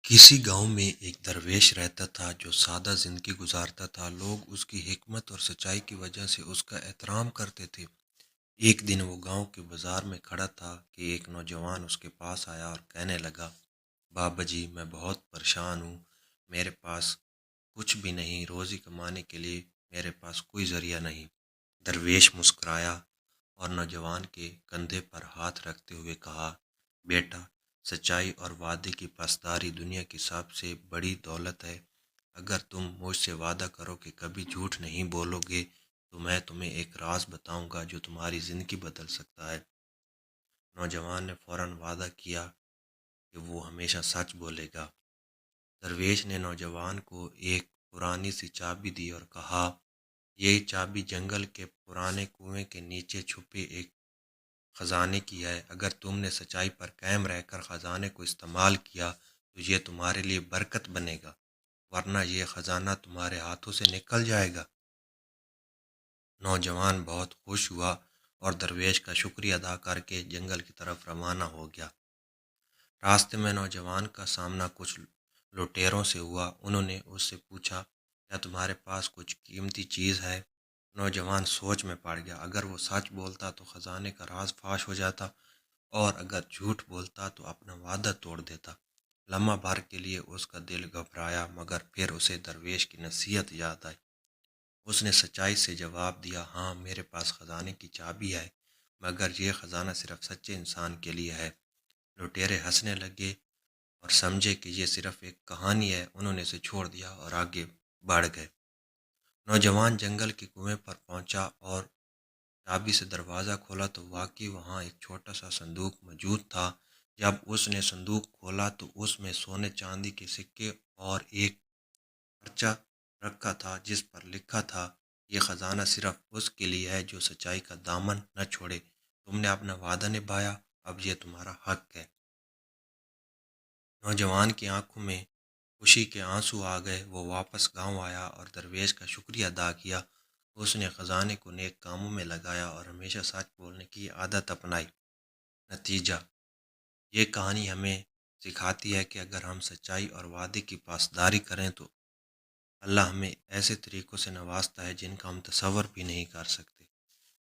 کسی گاؤں میں ایک درویش رہتا تھا جو سادہ زندگی گزارتا تھا۔ لوگ اس کی حکمت اور سچائی کی وجہ سے اس کا احترام کرتے تھے۔ ایک دن وہ گاؤں کے بازار میں کھڑا تھا کہ ایک نوجوان اس کے پاس آیا اور کہنے لگا، بابا جی میں بہت پریشان ہوں، میرے پاس کچھ بھی نہیں، روزی کمانے کے لیے میرے پاس کوئی ذریعہ نہیں۔ درویش مسکرایا اور نوجوان کے کندھے پر ہاتھ رکھتے ہوئے کہا، بیٹا، سچائی اور وعدے کی پاسداری دنیا کی سب سے بڑی دولت ہے۔ اگر تم مجھ سے وعدہ کرو کہ کبھی جھوٹ نہیں بولو گے تو میں تمہیں ایک راز بتاؤں گا جو تمہاری زندگی بدل سکتا ہے۔ نوجوان نے فوراً وعدہ کیا کہ وہ ہمیشہ سچ بولے گا۔ درویش نے نوجوان کو ایک پرانی سی چابی دی اور کہا، یہ چابی جنگل کے پرانے کنویں کے نیچے چھپے ایک خزانے کی ہے۔ اگر تم نے سچائی پر قائم رہ کر خزانے کو استعمال کیا تو یہ تمہارے لیے برکت بنے گا، ورنہ یہ خزانہ تمہارے ہاتھوں سے نکل جائے گا۔ نوجوان بہت خوش ہوا اور درویش کا شکریہ ادا کر کے جنگل کی طرف روانہ ہو گیا۔ راستے میں نوجوان کا سامنا کچھ لٹیروں سے ہوا۔ انہوں نے اس سے پوچھا، کیا تمہارے پاس کچھ قیمتی چیز ہے؟ نوجوان سوچ میں پڑ گیا۔ اگر وہ سچ بولتا تو خزانے کا راز فاش ہو جاتا، اور اگر جھوٹ بولتا تو اپنا وعدہ توڑ دیتا۔ لمحہ بھر کے لیے اس کا دل گھبرایا، مگر پھر اسے درویش کی نصیحت یاد آئی۔ اس نے سچائی سے جواب دیا، ہاں میرے پاس خزانے کی چابی ہے، مگر یہ خزانہ صرف سچے انسان کے لیے ہے۔ لٹیرے ہنسنے لگے اور سمجھے کہ یہ صرف ایک کہانی ہے۔ انہوں نے اسے چھوڑ دیا اور آگے بڑھ گئے۔ نوجوان جنگل کے کنویں پر پہنچا اور چابی سے دروازہ کھولا تو واقعی وہاں ایک چھوٹا سا صندوق موجود تھا۔ جب اس نے صندوق کھولا تو اس میں سونے چاندی کے سکے اور ایک پرچہ رکھا تھا جس پر لکھا تھا، یہ خزانہ صرف اس کے لیے ہے جو سچائی کا دامن نہ چھوڑے۔ تم نے اپنا وعدہ نبھایا، اب یہ تمہارا حق ہے۔ نوجوان کی آنکھوں میں خوشی کے آنسو آ گئے۔ وہ واپس گاؤں آیا اور درویش کا شکریہ ادا کیا۔ اس نے خزانے کو نیک کاموں میں لگایا اور ہمیشہ سچ بولنے کی عادت اپنائی۔ نتیجہ: یہ کہانی ہمیں سکھاتی ہے کہ اگر ہم سچائی اور وعدے کی پاسداری کریں تو اللہ ہمیں ایسے طریقوں سے نوازتا ہے جن کا ہم تصور بھی نہیں کر سکتے۔